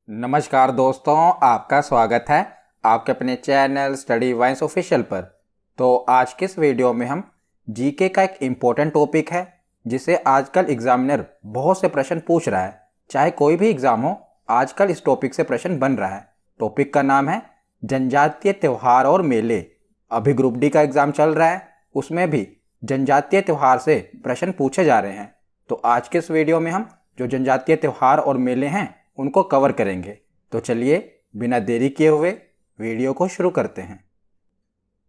नमस्कार दोस्तों, आपका स्वागत है आपके अपने चैनल स्टडी वाइन्स ऑफिशियल पर। तो आज के इस वीडियो में हम जीके का एक इम्पोर्टेंट टॉपिक है जिसे आजकल एग्जामिनर बहुत से प्रश्न पूछ रहा है। चाहे कोई भी एग्ज़ाम हो, आजकल इस टॉपिक से प्रश्न बन रहा है। टॉपिक का नाम है जनजातीय त्यौहार और मेले। अभी ग्रुप डी का एग्ज़ाम चल रहा है, उसमें भी जनजातीय त्यौहार से प्रश्न पूछे जा रहे हैं। तो आज के इस वीडियो में हम जो जनजातीय त्यौहार और मेले हैं उनको कवर करेंगे। तो चलिए बिना देरी किए हुए वीडियो को शुरू करते हैं।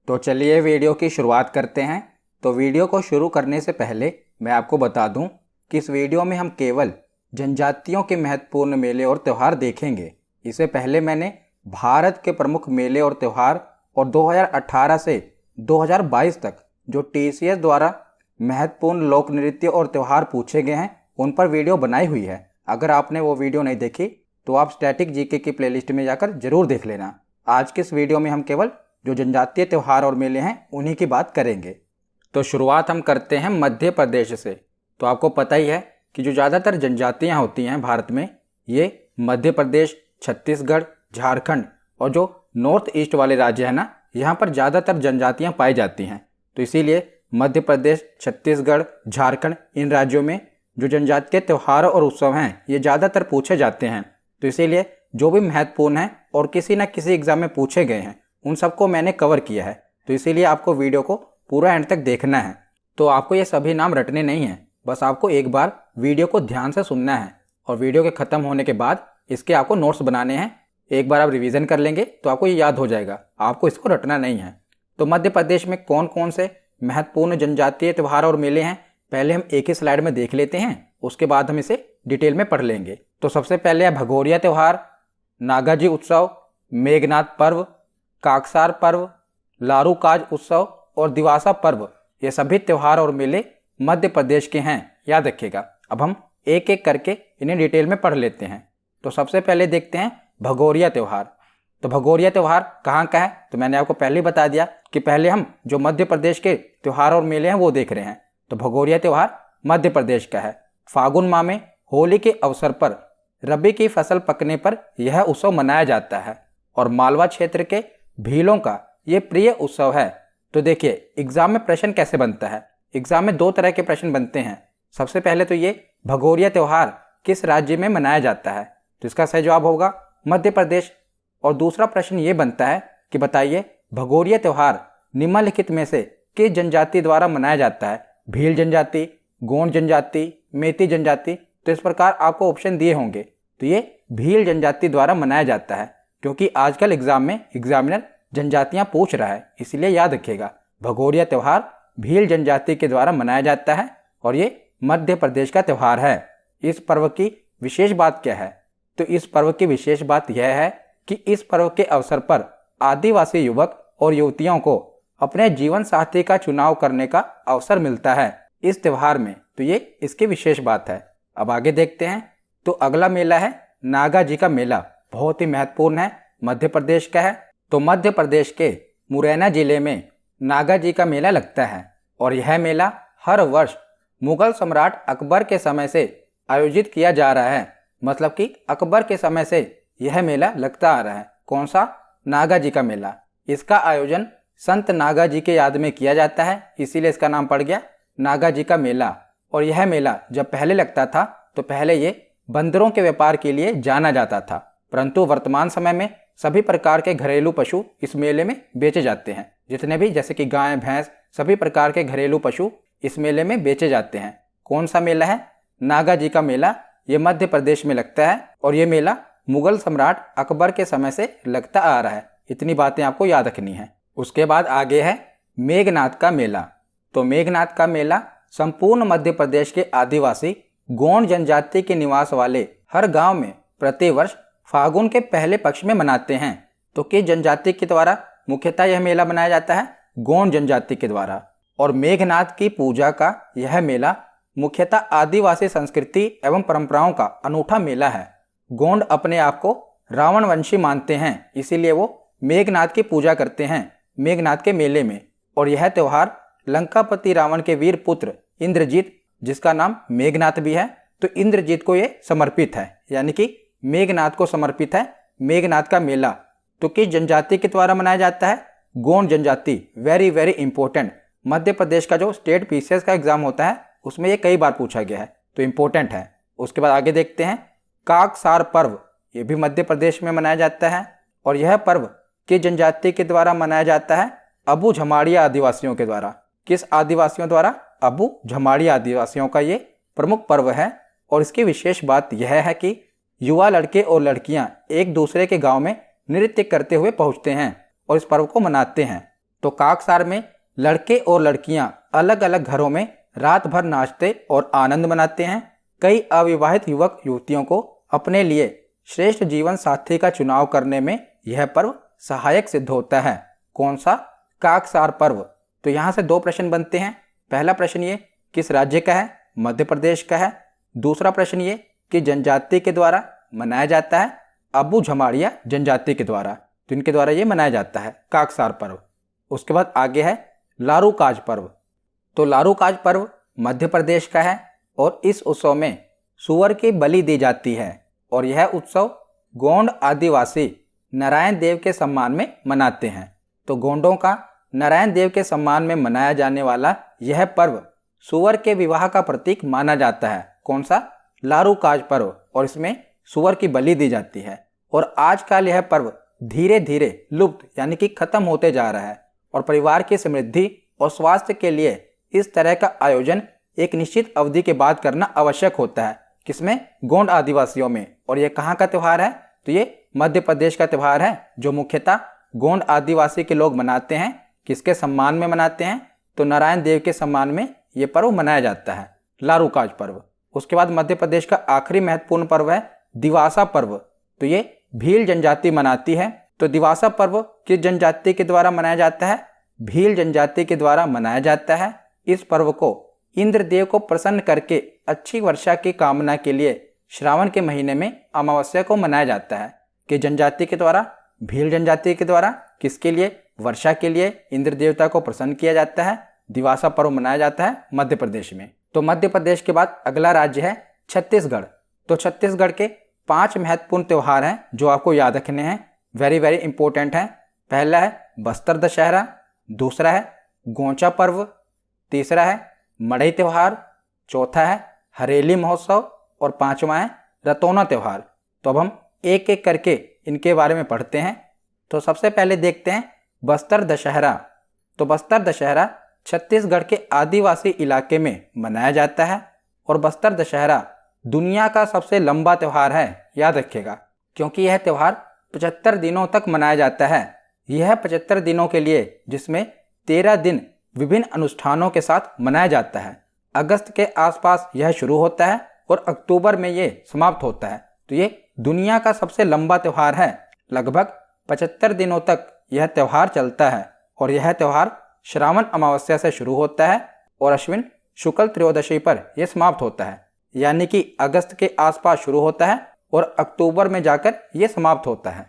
तो चलिए वीडियो की शुरुआत करते हैं। तो वीडियो को शुरू करने से पहले मैं आपको बता दूं कि इस वीडियो में हम केवल जनजातियों के महत्वपूर्ण मेले और त्यौहार देखेंगे। इससे पहले मैंने भारत के प्रमुख मेले और त्यौहार और 2018 से 2022 तक जो TCS द्वारा महत्वपूर्ण लोक नृत्य और त्यौहार पूछे गए हैं उन पर वीडियो बनाई हुई है। अगर आपने वो वीडियो नहीं देखी तो आप स्टैटिक जीके की प्लेलिस्ट में जाकर जरूर देख लेना। आज के इस वीडियो में हम केवल जो जनजातीय त्यौहार और मेले हैं उन्हीं की बात करेंगे। तो शुरुआत हम करते हैं मध्य प्रदेश से। तो आपको पता ही है कि जो ज़्यादातर जनजातियाँ होती हैं भारत में, ये मध्य प्रदेश, छत्तीसगढ़, झारखंड और जो नॉर्थ ईस्ट वाले राज्य हैं ना, यहाँ पर ज़्यादातर जनजातियाँ पाई जाती हैं। तो इसीलिए मध्य प्रदेश, छत्तीसगढ़, झारखंड, इन राज्यों में जो जनजातीय त्यौहार और उत्सव हैं ये ज़्यादातर पूछे जाते हैं। तो इसीलिए जो भी महत्वपूर्ण हैं और किसी न किसी एग्ज़ाम में पूछे गए हैं उन सबको मैंने कवर किया है। तो इसीलिए आपको वीडियो को पूरा एंड तक देखना है। तो आपको ये सभी नाम रटने नहीं हैं, बस आपको एक बार वीडियो को ध्यान से सुनना है और वीडियो के ख़त्म होने के बाद इसके आपको नोट्स बनाने हैं। एक बार आप रिवीजन कर लेंगे तो आपको ये याद हो जाएगा, आपको इसको रटना नहीं है। तो मध्य प्रदेश में कौन कौन से महत्वपूर्ण जनजातीय त्यौहार और मेले हैं पहले हम एक ही स्लाइड में देख लेते हैं, उसके बाद हम इसे डिटेल में पढ़ लेंगे। तो सबसे पहले है भगोरिया त्यौहार, नागाजी उत्सव, मेघनाथ पर्व, काकसार पर्व, लारूकाज उत्सव और दिवासा पर्व। ये सभी त्यौहार और मेले मध्य प्रदेश के हैं, याद रखिएगा। अब हम एक एक करके इन्हें डिटेल में पढ़ लेते हैं। तो सबसे पहले देखते हैं भगोरिया त्यौहार। तो भगोरिया त्यौहार कहाँ का है? तो मैंने आपको पहले ही बता दिया कि पहले हम जो मध्य प्रदेश के त्यौहार और मेले हैं वो देख रहे हैं। तो भगोरिया त्यौहार मध्य प्रदेश का है। फागुन माह में होली के अवसर पर रबी की फसल पकने पर यह उत्सव मनाया जाता है और मालवा क्षेत्र के भीलों का ये प्रिय उत्सव है। तो देखिए एग्जाम में प्रश्न कैसे बनता है। एग्जाम में दो तरह के प्रश्न बनते हैं। सबसे पहले तो ये भगोरिया त्यौहार किस राज्य में मनाया जाता है, तो इसका सही जवाब होगा मध्य प्रदेश। और दूसरा प्रश्न ये बनता है कि बताइए भगोरिया त्यौहार निम्नलिखित में से किस जनजाति द्वारा मनाया जाता है? भील जनजाति, गोंड जनजाति, मेती जनजाति। तो इस प्रकार आपको ऑप्शन दिए होंगे। तो ये भील जनजाति द्वारा मनाया जाता है, क्योंकि आजकल एग्जाम में एग्जामिनर जनजातियां पूछ रहा है, इसलिए याद रखिएगा भगोरिया त्यौहार भील जनजाति के द्वारा मनाया जाता है और ये मध्य प्रदेश का त्यौहार है। इस पर्व की विशेष बात क्या है? तो इस पर्व की विशेष बात यह है कि इस पर्व के अवसर पर आदिवासी युवक और युवतियों को अपने जीवन साथी का चुनाव करने का अवसर मिलता है इस त्यौहार में। तो ये इसकी विशेष बात है। अब आगे देखते हैं। तो अगला मेला है नागा जी का मेला। बहुत ही महत्वपूर्ण है, मध्य प्रदेश का है। तो मध्य प्रदेश के मुरैना जिले में नागा जी का मेला लगता है और यह मेला हर वर्ष मुगल सम्राट अकबर के समय से आयोजित किया जा रहा है। मतलब कि अकबर के समय से यह मेला लगता आ रहा है। कौन सा? नागा जी का मेला। इसका आयोजन संत नागा जी के याद में किया जाता है, इसीलिए इसका नाम पड़ गया नागा जी का मेला। और यह मेला जब पहले लगता था तो पहले ये बंदरों के व्यापार के लिए जाना जाता था, परंतु वर्तमान समय में सभी प्रकार के घरेलू पशु इस मेले में बेचे जाते हैं। जितने भी जैसे कि गाय, भैंस, सभी प्रकार के घरेलू पशु इस मेले में बेचे जाते हैं। कौन सा मेला है? नागा जी का मेला। ये मध्य प्रदेश में लगता है और ये मेला मुगल सम्राट अकबर के समय से लगता आ रहा है। इतनी बातें आपको याद रखनी है। उसके बाद आगे है मेघनाथ का मेला। तो मेघनाथ का मेला संपूर्ण मध्य प्रदेश के आदिवासी गोंड जनजाति के निवास वाले हर गांव में प्रतिवर्ष फागुन के पहले पक्ष में मनाते हैं। तो किस जनजाति के द्वारा मुख्यतः यह मेला मनाया जाता है? गोंड जनजाति के द्वारा। और मेघनाथ की पूजा का यह मेला मुख्यतः आदिवासी संस्कृति एवं परंपराओं का अनूठा मेला है। गोंड अपने आप को रावण वंशी मानते हैं, इसीलिए वो मेघनाथ की पूजा करते हैं मेघनाथ के मेले में। और यह त्यौहार लंकापति रावण के वीर पुत्र इंद्रजीत, जिसका नाम मेघनाथ भी है, तो इंद्रजीत को ये समर्पित है। यानी कि मेघनाथ को समर्पित है मेघनाथ का मेला। तो किस जनजाति के द्वारा मनाया जाता है? गोंड जनजाति। Very very important. Madhya Pradesh का जो स्टेट पीसीएस का एग्जाम होता है उसमें ये कई बार पूछा गया है, तो इंपॉर्टेंट है। उसके बाद आगे देखते हैं काकसार पर्व। ये भी मध्य प्रदेश में मनाया जाता है और यह पर्व किस जनजाति के द्वारा मनाया जाता है? अबू झमाड़िया आदिवासियों के द्वारा। किस आदिवासियों द्वारा? अबू झमाड़िया आदिवासियों का ये प्रमुख पर्व है। और इसकी विशेष बात यह है कि युवा लड़के और लड़कियां एक दूसरे के गांव में नृत्य करते हुए पहुंचते हैं और इस पर्व को मनाते हैं। तो काकसार में लड़के और लड़कियां अलग अलग घरों में रात भर नाचते और आनंद मनाते हैं। कई अविवाहित युवक युवतियों को अपने लिए श्रेष्ठ जीवन साथी का चुनाव करने में यह पर्व सहायक सिद्ध होता है। कौन सा? काकसार पर्व। तो यहाँ से 2 प्रश्न बनते हैं। पहला प्रश्न ये किस राज्य का है? मध्य प्रदेश का है। दूसरा प्रश्न ये कि जनजाति के द्वारा मनाया जाता है? अबू झमाड़िया जनजाति के द्वारा। तो इनके द्वारा ये मनाया जाता है काकसार पर्व। उसके बाद आगे है लारूकाज पर्व। तो लारूकाज पर्व मध्य प्रदेश का है और इस उत्सव में सूअर की बलि दी जाती है और यह उत्सव गोंड आदिवासी नारायण देव के सम्मान में मनाते हैं। तो गोंडों का नारायण देव के सम्मान में मनाया जाने वाला यह पर्व सूअर के विवाह का प्रतीक माना जाता है। कौन सा? लारूकाज पर्व। और इसमें सूअर की बलि दी जाती है और आजकल यह पर्व धीरे धीरे लुप्त यानी कि खत्म होते जा रहा है और परिवार की समृद्धि और स्वास्थ्य के लिए इस तरह का आयोजन एक निश्चित अवधि के बाद करना आवश्यक होता है। किसमें? गोंड आदिवासियों में। और ये कहाँ का त्यौहार है? तो ये मध्य प्रदेश का त्यौहार है जो मुख्यतः गोंड आदिवासी के लोग मनाते हैं। किसके सम्मान में मनाते हैं? तो नारायण देव के सम्मान में ये पर्व मनाया जाता है, लारूकाज पर्व। उसके बाद मध्य प्रदेश का आखिरी महत्वपूर्ण पर्व है दिवासा पर्व। तो ये भील जनजाति मनाती है। तो दिवासा पर्व किस जनजाति के द्वारा मनाया जाता है? भील जनजाति के द्वारा मनाया जाता है। इस पर्व को इंद्रदेव को प्रसन्न करके अच्छी वर्षा की कामना के लिए श्रावण के महीने में अमावस्या को मनाया जाता है। कि जनजाति के द्वारा? भील जनजाति के द्वारा। किसके लिए? वर्षा के लिए इंद्र देवता को प्रसन्न किया जाता है। दिवासा पर्व मनाया जाता है मध्य प्रदेश में। तो मध्य प्रदेश के बाद अगला राज्य है छत्तीसगढ़। तो छत्तीसगढ़ के 5 महत्वपूर्ण त्यौहार हैं जो आपको याद रखने हैं। वेरी वेरी इंपॉर्टेंट हैं। पहला है बस्तर दशहरा, दूसरा है गोंचा पर्व, तीसरा है मड़ई त्यौहार, चौथा है हरेली महोत्सव और 5वां है रतौना त्यौहार। तो अब हम एक एक करके इनके बारे में पढ़ते हैं। तो सबसे पहले देखते हैं बस्तर दशहरा। तो बस्तर दशहरा छत्तीसगढ़ के आदिवासी इलाके में मनाया जाता है और बस्तर दशहरा दुनिया का सबसे लंबा त्यौहार है, याद रखिएगा, क्योंकि यह त्यौहार 75 दिनों तक मनाया जाता है। यह 75 दिनों के लिए जिसमें 13 दिन विभिन्न अनुष्ठानों के साथ मनाया जाता है। अगस्त के आसपास यह शुरू होता है और अक्टूबर में ये समाप्त होता है। तो ये दुनिया का सबसे लंबा त्यौहार है। लगभग 75 दिनों तक यह त्यौहार चलता है और यह त्यौहार श्रावण अमावस्या से शुरू होता है और अश्विन शुक्ल त्रयोदशी पर यह समाप्त होता है। यानी कि अगस्त के आसपास शुरू होता है और अक्टूबर में जाकर यह समाप्त होता है।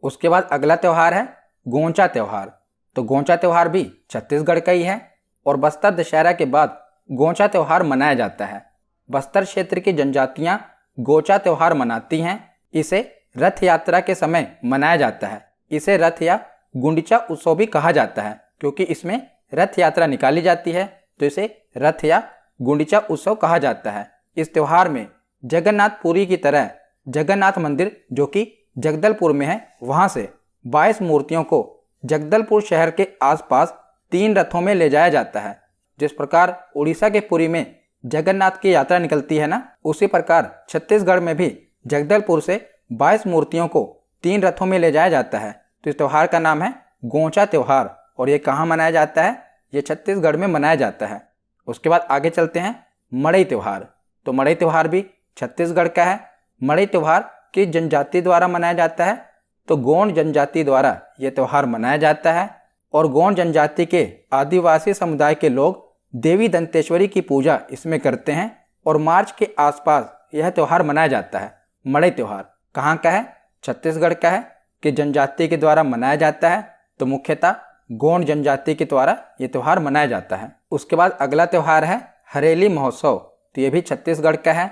उसके बाद अगला त्यौहार है गोंचा त्यौहार। तो गोंचा त्यौहार भी छत्तीसगढ़ का ही है और बस्तर दशहरा के बाद गोंचा त्यौहार मनाया जाता है। बस्तर क्षेत्र की जनजातियां गोंचा त्यौहार मनाती हैं। इसे रथ यात्रा के समय मनाया जाता है। इसे रथ या गुंडिचा उत्सव भी कहा जाता है क्योंकि इसमें रथ यात्रा निकाली जाती है, तो इसे रथ या गुंडिचा उत्सव कहा जाता है। इस त्यौहार में जगन्नाथपुरी की तरह जगन्नाथ मंदिर जो कि जगदलपुर में है वहां से 22 मूर्तियों को जगदलपुर शहर के आसपास 3 रथों में ले जाया जाता है। जिस प्रकार उड़ीसा के पुरी में जगन्नाथ की यात्रा निकलती है ना, उसी प्रकार छत्तीसगढ़ में भी जगदलपुर से 22 मूर्तियों को 3 रथों में ले जाया जाता है। तो इस त्यौहार का नाम है गोंचा त्यौहार और ये कहाँ मनाया जाता है? ये छत्तीसगढ़ में मनाया जाता है। उसके बाद आगे चलते हैं मड़ई त्यौहार। तो मड़ई त्यौहार भी छत्तीसगढ़ का है। मड़ई त्यौहार किस जनजाति द्वारा मनाया जाता है? तो गोंड जनजाति द्वारा यह त्यौहार मनाया जाता है और गोंड जनजाति के आदिवासी समुदाय के लोग देवी दंतेश्वरी की पूजा इसमें करते हैं और मार्च के आसपास यह त्यौहार मनाया जाता है। मड़ई त्यौहार कहाँ का है? छत्तीसगढ़ का है। कि जनजाति के द्वारा मनाया जाता है? तो मुख्यतः गोंड जनजाति के द्वारा ये त्यौहार मनाया जाता है। उसके बाद अगला त्यौहार है हरेली महोत्सव। तो ये भी छत्तीसगढ़ का है।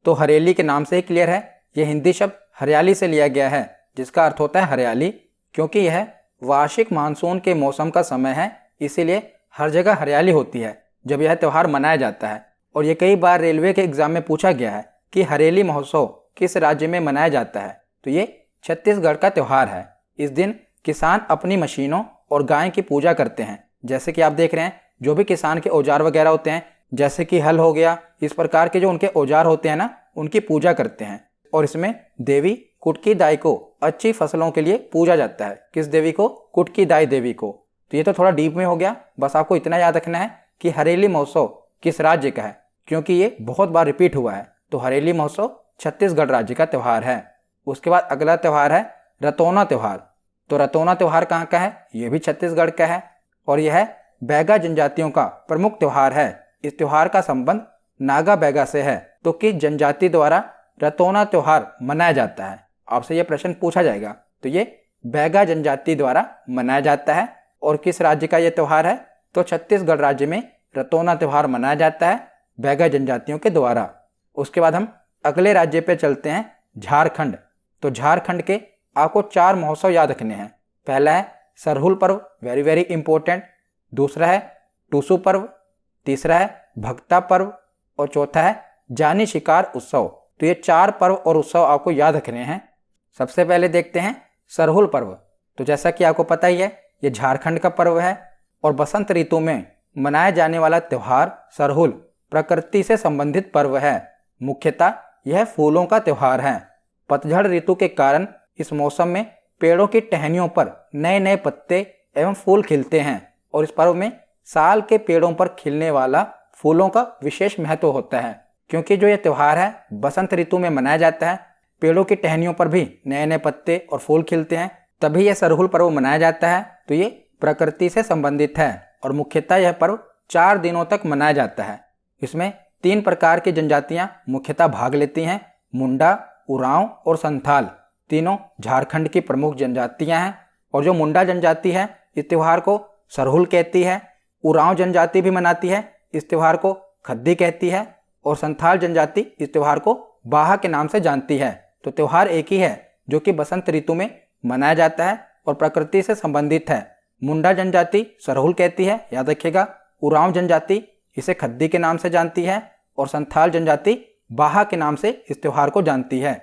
तो हरेली के नाम से ही क्लियर है, ये हिंदी शब्द हरियाली से लिया गया है, जिसका अर्थ होता है हरियाली। क्योंकि यह वार्षिक मानसून के मौसम का समय है, इसीलिए हर जगह हरियाली होती है जब यह त्यौहार मनाया जाता है। और ये कई बार रेलवे के एग्जाम में पूछा गया है कि हरेली महोत्सव किस राज्य में मनाया जाता है, तो ये छत्तीसगढ़ का त्यौहार है। इस दिन किसान अपनी मशीनों और गाय की पूजा करते हैं। जैसे कि आप देख रहे हैं, जो भी किसान के औजार वगैरह होते हैं, जैसे कि हल हो गया, इस प्रकार के जो उनके औजार होते हैं ना, उनकी पूजा करते हैं। और इसमें देवी कुटकी दाई को अच्छी फसलों के लिए पूजा जाता है। किस देवी को? कुटकी दाई देवी को। तो ये तो थोड़ा डीप में हो गया, बस आपको इतना याद रखना है कि हरेली महोत्सव किस राज्य का है, क्योंकि ये बहुत बार रिपीट हुआ है। तो हरेली महोत्सव छत्तीसगढ़ राज्य का त्यौहार है। उसके बाद अगला त्यौहार है रतौना त्यौहार। तो रतौना त्यौहार कहाँ का है? ये भी छत्तीसगढ़ का है और यह बैगा जनजातियों का प्रमुख त्यौहार है। इस त्यौहार का संबंध नागा बैगा से है। तो किस जनजाति द्वारा रतौना त्यौहार मनाया जाता है? आपसे यह प्रश्न पूछा जाएगा। तो ये बैगा जनजाति द्वारा मनाया जाता है। और किस राज्य का यह त्यौहार है? तो छत्तीसगढ़ राज्य में रतौना त्यौहार मनाया जाता है बैगा जनजातियों के द्वारा। उसके बाद हम अगले राज्य पे चलते हैं, झारखंड। तो झारखंड के आपको 4 महोत्सव याद रखने हैं। पहला है सरहुल पर्व, वेरी वेरी इंपॉर्टेंट। दूसरा है टूसू पर्व, तीसरा है भक्ता पर्व और चौथा है जानी शिकार उत्सव। तो ये 4 पर्व और उत्सव आपको याद रखने हैं। सबसे पहले देखते हैं सरहुल पर्व। तो जैसा कि आपको पता ही है, ये झारखंड का पर्व है और बसंत ऋतु में मनाया जाने वाला त्यौहार सरहुल प्रकृति से संबंधित पर्व है। मुख्यतः यह फूलों का त्यौहार है। पतझड़ ऋतु के कारण इस मौसम में पेड़ों की टहनियों पर नए नए पत्ते एवं फूल खिलते हैं और इस पर्व में साल के पेड़ों पर खिलने वाला फूलों का विशेष महत्व होता है। क्योंकि जो ये त्यौहार है बसंत ऋतु में मनाया जाता है, पेड़ों की टहनियों पर भी नए नए पत्ते और फूल खिलते हैं, तभी यह सरहुल पर्व मनाया जाता है। तो ये प्रकृति से संबंधित है और मुख्यतः यह पर्व 4 दिनों तक मनाया जाता है। इसमें 3 प्रकार की जनजातियां मुख्यतः भाग लेती हैं, मुंडा, उरांव और संथाल। तीनों झारखंड की प्रमुख जनजातियां हैं। और जो मुंडा जनजाति है इस त्यौहार को सरहुल कहती है, उरांव जनजाति भी मनाती है, इस त्यौहार को खद्दी कहती है और संथाल जनजाति इस त्यौहार को बाहा के नाम से जानती है। तो त्यौहार एक ही है जो कि बसंत ऋतु में मनाया जाता है और प्रकृति से संबंधित है। मुंडा जनजाति सरहुल कहती है, याद रखिएगा। उरांव जनजाति इसे खद्दी के नाम से जानती है और संथाल जनजाति बाहा के नाम से इस त्यौहार को जानती है।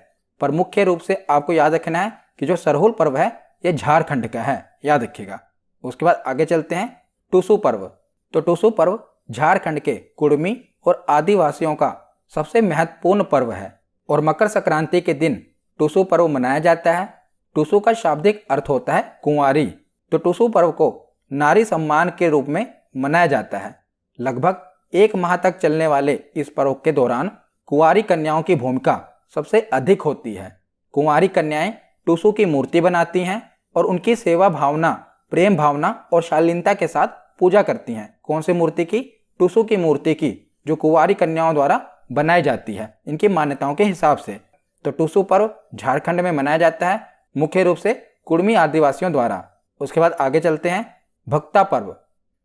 पर मुख्य रूप से आपको याद रखना है कि जो सरहुल पर्व है यह झारखंड का है, याद रखिएगा। उसके बाद आगे चलते हैं टूसू पर्व। तो टूसू पर्व झारखंड के कुड़मी और आदिवासियों का सबसे महत्वपूर्ण पर्व है और मकर संक्रांति के दिन टूसू पर्व मनाया जाता है। टूसू का शाब्दिक अर्थ होता है कुंवारी। तो टूसू पर्व को नारी सम्मान के रूप में मनाया जाता है। लगभग 1 माह तक चलने वाले इस पर्व के दौरान कुंवारी कन्याओं की भूमिका सबसे अधिक होती है। कुंवारी कन्याएं टूसू की मूर्ति बनाती हैं और उनकी सेवा भावना, प्रेम भावना और शालीनता के साथ पूजा करती हैं। कौन सी मूर्ति की? टूसू की मूर्ति की, जो कुंवारी कन्याओं द्वारा बनाई जाती है इनकी मान्यताओं के हिसाब से। तो टूसू पर्व झारखंड में मनाया जाता है मुख्य रूप से कुड़मी आदिवासियों द्वारा। उसके बाद आगे चलते हैं भक्ता पर्व।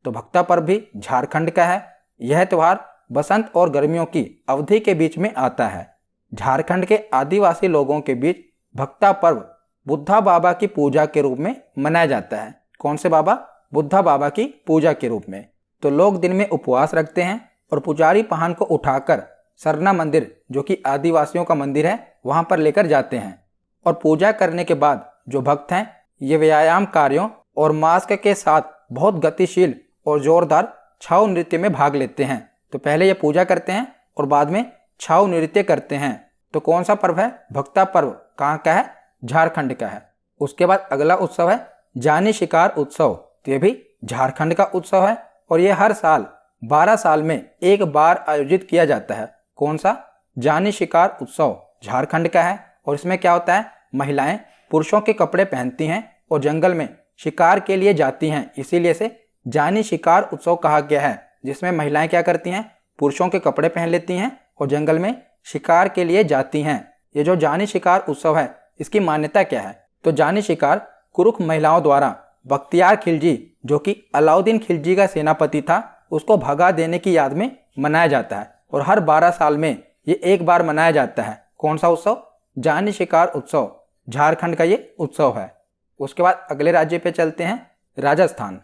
तो भक्ता पर्व भी झारखंड का है। यह त्यौहार बसंत और गर्मियों की अवधि के बीच में आता है। झारखंड के आदिवासी लोगों के बीच भक्ता पर्व बुद्धा बाबा की पूजा के रूप में मनाया जाता है। कौन से बाबा? बुद्धा बाबा की पूजा के रूप में। तो लोग दिन में उपवास रखते हैं और पुजारी पहान को उठाकर सरना मंदिर, जो कि आदिवासियों का मंदिर है, वहां पर लेकर जाते हैं और पूजा करने के बाद जो भक्त हैं ये व्यायाम कार्यों और मास्क के साथ बहुत गतिशील और जोरदार छाऊ नृत्य में भाग लेते हैं। तो पहले ये पूजा करते हैं और बाद में छाऊ नृत्य करते हैं। तो कौन सा पर्व है? भक्ता पर्व कहाँ का है? झारखंड का है। उसके बाद अगला उत्सव है जानी शिकार उत्सव। तो ये भी झारखंड का उत्सव है और ये हर साल 12 साल में एक बार आयोजित किया जाता है। कौन सा? जानी शिकार उत्सव झारखंड का है। और इसमें क्या होता है? महिलाएं पुरुषों के कपड़े पहनती हैं और जंगल में शिकार के लिए जाती हैं, इसीलिए इसे जानी शिकार उत्सव कहा गया है। जिसमें महिलाएं क्या करती हैं? पुरुषों के कपड़े पहन लेती हैं और जंगल में शिकार के लिए जाती हैं। ये जो जानी शिकार उत्सव है इसकी मान्यता क्या है? तो जानी शिकार कुरुख महिलाओं द्वारा बख्तियार खिलजी, जो कि अलाउद्दीन खिलजी का सेनापति था, उसको भगा देने की याद में मनाया जाता है और हर 12 साल में ये एक बार मनाया जाता है। कौन सा उत्सव? जानी शिकार उत्सव झारखंड का ये उत्सव है। उसके बाद अगले राज्य पे चलते हैं, राजस्थान।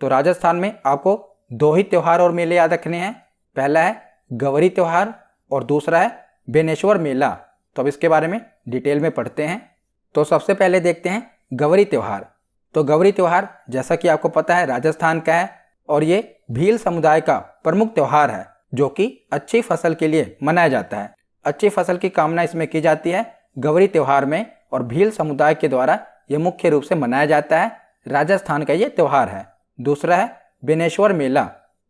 तो राजस्थान में आपको दो ही त्यौहार और मेले याद रखने हैं। पहला है गवरी त्यौहार और दूसरा है बेनेश्वर मेला। तो अब इसके बारे में डिटेल में पढ़ते हैं। तो सबसे पहले देखते हैं गवरी त्यौहार। तो गवरी त्यौहार जैसा कि आपको पता है राजस्थान का है और ये भील समुदाय का प्रमुख त्यौहार है जो कि अच्छी फसल के लिए मनाया जाता है। अच्छी फसल की कामना इसमें की जाती है गवरी त्यौहार में और भील समुदाय के द्वारा ये मुख्य रूप से मनाया जाता है। राजस्थान का ये त्यौहार है। दूसरा है बेनेश्वर मेला।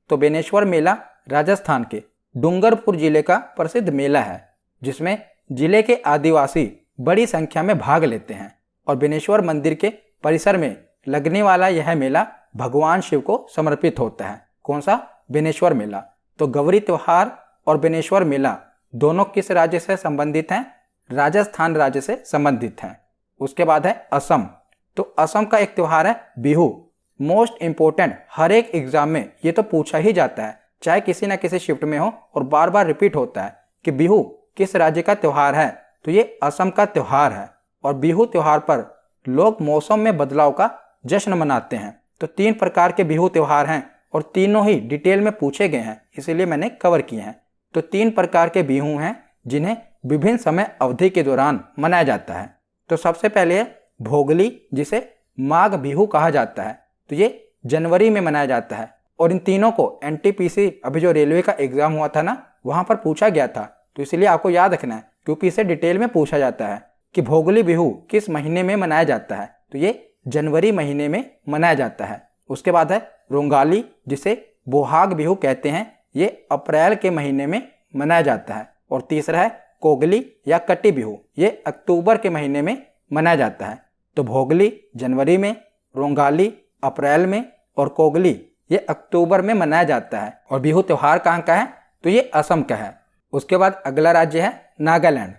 तो बेनेश्वर मेला राजस्थान के डूंगरपुर जिले का प्रसिद्ध मेला है जिसमें जिले के आदिवासी बड़ी संख्या में भाग लेते हैं और बेनेश्वर मंदिर के परिसर में लगने वाला यह मेला भगवान शिव को समर्पित होता है। कौन सा? बेनेश्वर मेला। तो गवरी त्यौहार और बेनेश्वर मेला दोनों किस राज्य से संबंधित हैं? राजस्थान राज्य से संबंधित हैं। उसके बाद है असम। तो असम का एक त्यौहार है बिहू। मोस्ट इंपोर्टेंट, हर एक एग्जाम में ये तो पूछा ही जाता है, चाहे किसी ना किसी शिफ्ट में हो और बार बार रिपीट होता है कि बिहू किस राज्य का त्यौहार है। तो ये असम का त्यौहार है और बिहू त्यौहार पर लोग मौसम में बदलाव का जश्न मनाते हैं। तो 3 प्रकार के बिहू त्यौहार हैं और तीनों ही डिटेल में पूछे गए हैं, इसीलिए मैंने कवर किए हैं। तो 3 प्रकार के बिहू हैं जिन्हें विभिन्न समय अवधि के दौरान मनाया जाता है। तो सबसे पहले है भोगली, जिसे माघ बिहू कहा जाता है। तो ये जनवरी में मनाया जाता है और इन तीनों को एनटीपीसी, अभी जो रेलवे का एग्जाम हुआ था ना, वहां पर पूछा गया था। तो इसलिए आपको याद रखना है क्योंकि इसे डिटेल में पूछा जाता है कि भोगली बिहू किस महीने में मनाया जाता है। तो ये जनवरी महीने में मनाया जाता है। उसके बाद है रोंगाली, जिसे बोहाग बिहू कहते हैं। ये अप्रैल के महीने में मनाया जाता है। और तीसरा है कोगली या कटी बिहू। ये अक्टूबर के महीने में मनाया जाता है। तो भोगली जनवरी में, रोंगाली अप्रैल में और कोगली ये अक्टूबर में मनाया जाता है। और बिहू त्यौहार कहाँ का है? तो ये असम का है। उसके बाद अगला राज्य है नागालैंड।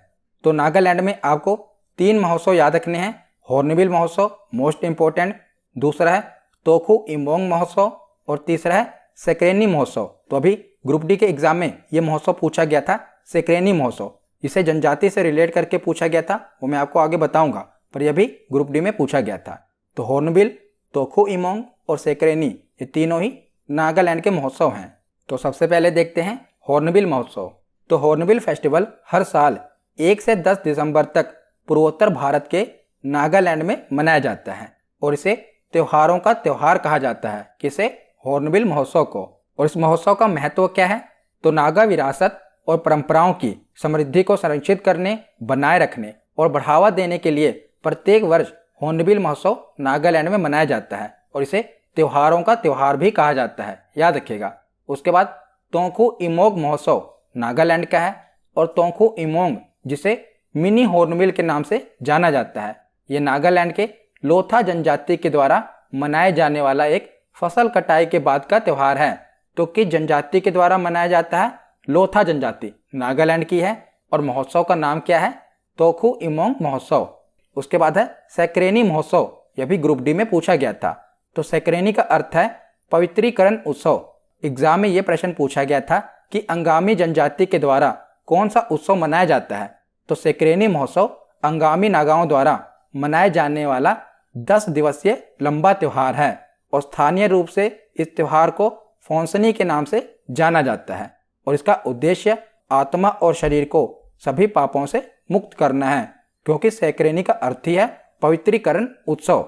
तो नागालैंड में आपको 3 महोत्सव याद रखने हैं। हॉर्नबिल महोत्सव मोस्ट इंपोर्टेंट, दूसरा है तोखु इमोंग महोत्सव और तीसरा है सेक्रेनी महोत्सव। तो अभी ग्रुप डी के एग्जाम में ये महोत्सव पूछा गया था, सेक्रेनी महोत्सव। इसे जनजाति से रिलेट करके पूछा गया था, वो मैं आपको आगे बताऊंगा, पर यह भी ग्रुप डी में पूछा गया था। तो हॉर्नबिल, तोखु इमोंग और सेक्रेनी ये तीनों ही नागालैंड के महोत्सव हैं। तो सबसे पहले देखते हैं हॉर्नबिल महोत्सव। तो हॉर्नबिल फेस्टिवल हर साल 1 से 10 दिसंबर तक पूर्वोत्तर भारत के नागालैंड में मनाया जाता है और इसे त्योहारों का त्यौहार कहा जाता है। किसे? हॉर्नबिल महोत्सव को। और इस महोत्सव का महत्व क्या है? तो नागा विरासत और परंपराओं की समृद्धि को संरक्षित करने, बनाए रखने और बढ़ावा देने के लिए प्रत्येक वर्ष हॉर्नबिल महोत्सव नागालैंड में मनाया जाता है और इसे त्योहारों का त्यौहार भी कहा जाता है, याद रखिएगा। उसके बाद तोखु इमोग महोत्सव नागालैंड का है और तोखु इमोंग, जिसे मिनी हॉर्नबिल के नाम से जाना जाता है, ये नागालैंड के लोथा जनजाति के द्वारा मनाए जाने वाला एक फसल कटाई के बाद का त्यौहार है। तो किस जनजाति के द्वारा मनाया जाता है? लोथा जनजाति नागालैंड की है और महोत्सव का नाम क्या है? तोखु इमोंग महोत्सव। उसके बाद है सेक्रेनी महोत्सव। यह भी ग्रुप डी में पूछा गया था। तो सेक्रेनी का अर्थ है पवित्रीकरण उत्सव। एग्जाम में यह प्रश्न पूछा गया था कि अंगामी जनजाति के द्वारा कौन सा उत्सव मनाया जाता है। तो सेक्रेनी महोत्सव अंगामी नागाओं द्वारा मनाए जाने वाला 10 दिवसीय लंबा त्यौहार है और स्थानीय रूप से इस त्यौहार को फोंसनी के नाम से जाना जाता है और इसका उद्देश्य आत्मा और शरीर को सभी पापों से मुक्त करना है, क्योंकि सेक्रेनी का अर्थ ही है पवित्रीकरण उत्सव।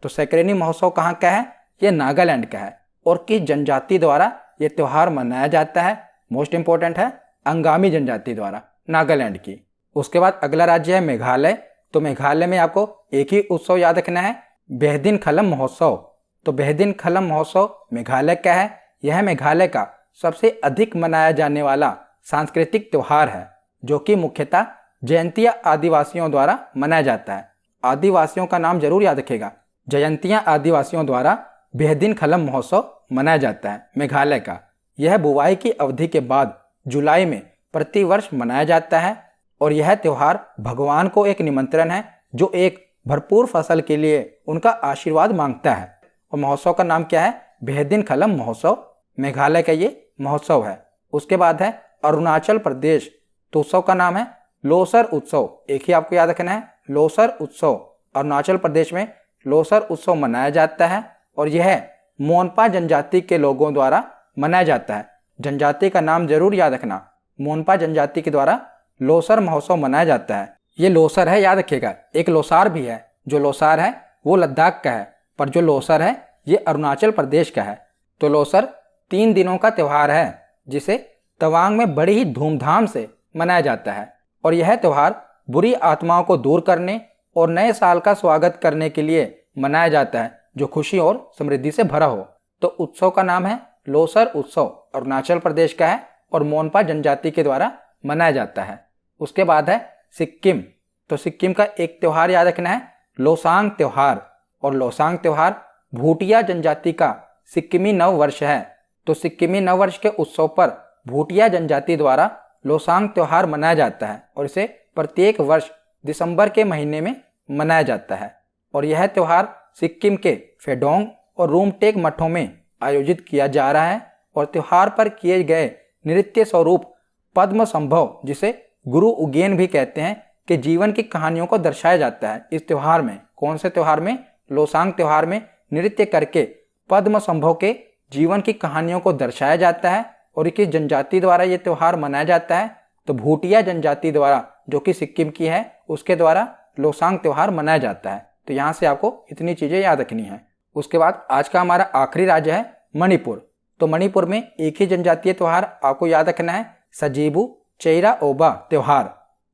तो सेक्रेनी महोत्सव कहाँ का है? ये नागालैंड का है। और किस जनजाति द्वारा ये त्यौहार मनाया जाता है? मोस्ट इंपोर्टेंट है अंगामी जनजाति द्वारा, नागालैंड की। उसके बाद अगला राज्य है मेघालय। तो मेघालय में आपको एक ही उत्सव याद रखना है, बेहदिन खलम महोत्सव। तो बेहदिन खलम महोत्सव मेघालय का है। यह मेघालय का सबसे अधिक मनाया जाने वाला सांस्कृतिक त्यौहार है जो कि मुख्यतः जयंतिया आदिवासियों द्वारा मनाया जाता है। आदिवासियों का नाम जरूर याद रखेगा। जयंतिया आदिवासियों द्वारा बेहदिन खलम महोत्सव मनाया जाता है मेघालय का। यह बुवाई की अवधि के बाद जुलाई में प्रतिवर्ष मनाया जाता है और यह त्यौहार भगवान को एक निमंत्रण है जो एक भरपूर फसल के लिए उनका आशीर्वाद मांगता है। और महोत्सव का नाम क्या है? बेहदिन खलम महोत्सव। मेघालय का ये महोत्सव है। उसके बाद है अरुणाचल प्रदेश। तो उत्सव का नाम है लोसर उत्सव, एक ही आपको याद रखना है, लोसर उत्सव अरुणाचल प्रदेश में लोसर उत्सव मनाया जाता है और यह मोनपा जनजाति के लोगों द्वारा मनाया जाता है। जनजाति का नाम जरूर याद रखना, मोनपा जनजाति के द्वारा लोसर महोत्सव मनाया जाता है। ये लोसर है, याद रखिएगा। एक लोसार भी है, जो लोसार है वो लद्दाख का है, पर जो लोसर है ये अरुणाचल प्रदेश का है। तो लोसर 3 दिनों का त्यौहार है जिसे तवांग में बड़ी ही धूमधाम से मनाया जाता है और यह त्यौहार बुरी आत्माओं को दूर करने और नए साल का स्वागत करने के लिए मनाया जाता है, जो खुशी और समृद्धि से भरा हो। तो उत्सव का नाम है लोसर उत्सव, अरुणाचल प्रदेश का है और मोनपा जनजाति के द्वारा मनाया जाता है। उसके बाद है सिक्किम। तो सिक्किम का एक त्यौहार याद रखना है, लोसांग त्यौहार, और लोसांग त्यौहार भूटिया जनजाति का सिक्किमी नव वर्ष है। तो सिक्किमी नव वर्ष के उत्सव पर भूटिया जनजाति द्वारा लोसांग त्यौहार मनाया जाता है और इसे प्रत्येक वर्ष दिसंबर के महीने में मनाया जाता है और यह त्यौहार सिक्किम के फेडोंग और रूमटेक मठों में आयोजित किया जा रहा है और त्यौहार पर किए गए नृत्य स्वरूप पद्म संभव, जिसे गुरु उगेन भी कहते हैं, कि जीवन की कहानियों को दर्शाया जाता है। इस त्यौहार में, कौन से त्यौहार में? लोसांग त्यौहार में नृत्य करके पद्म संभव के जीवन की कहानियों को दर्शाया जाता है और किस जनजाति द्वारा ये त्यौहार मनाया जाता है? तो भूटिया जनजाति द्वारा, जो कि सिक्किम की है, उसके द्वारा लोसांग त्यौहार मनाया जाता है। तो यहाँ से आपको इतनी चीजें याद रखनी है। उसके बाद आज का हमारा आखिरी राज्य है मणिपुर। तो मणिपुर में एक ही जनजातीय त्यौहार आपको याद रखना है, सजीबू चेरा ओबा त्यौहार।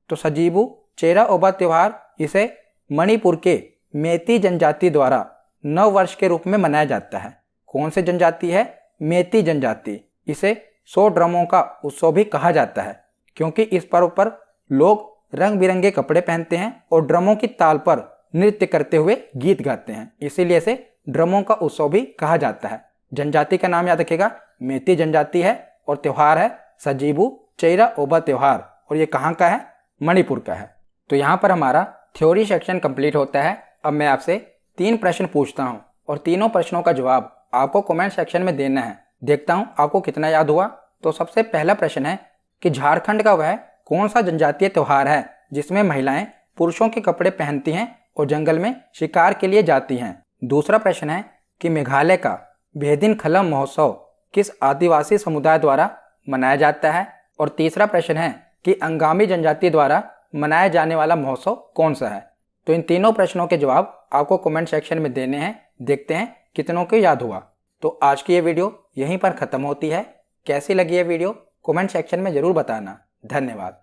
तो सजीबू चेरा ओबा त्यौहार इसे मणिपुर के मेती जनजाति द्वारा नव वर्ष के रूप में मनाया जाता है। कौन सी जनजाति है? मेती जनजाति। इसे 100 ड्रमों का उत्सव भी कहा जाता है क्योंकि इस पर्व पर लोग रंग बिरंगे कपड़े पहनते हैं और ड्रमों की ताल पर नृत्य करते हुए गीत गाते हैं, इसीलिए इसे ड्रमों का उत्सव भी कहा जाता है। जनजाति का नाम याद रखेगा, मेती जनजाति है और त्यौहार है सजीबू चेरा ओबा त्यौहार और ये कहाँ का है? मणिपुर का है। तो यहाँ पर हमारा थ्योरी सेक्शन कंप्लीट होता है। अब मैं आपसे 3 प्रश्न पूछता हूँ और तीनों प्रश्नों का जवाब आपको कमेंट सेक्शन में देना है। देखता हूँ आपको कितना याद हुआ। तो सबसे पहला प्रश्न है कि झारखंड का वह कौन सा जनजातीय त्यौहार है जिसमें महिलाएं पुरुषों के कपड़े पहनती हैं और जंगल में शिकार के लिए जाती हैं? दूसरा प्रश्न है कि मेघालय का भेदिन खलम महोत्सव किस आदिवासी समुदाय द्वारा मनाया जाता है? और तीसरा प्रश्न है कि अंगामी जनजाति द्वारा मनाया जाने वाला महोत्सव कौन सा है? तो इन तीनों प्रश्नों के जवाब आपको कमेंट सेक्शन में देने हैं। देखते हैं कितनों को याद हुआ। तो आज की ये वीडियो यहीं पर ख़त्म होती है। कैसी लगी ये वीडियो कमेंट सेक्शन में ज़रूर बताना। धन्यवाद।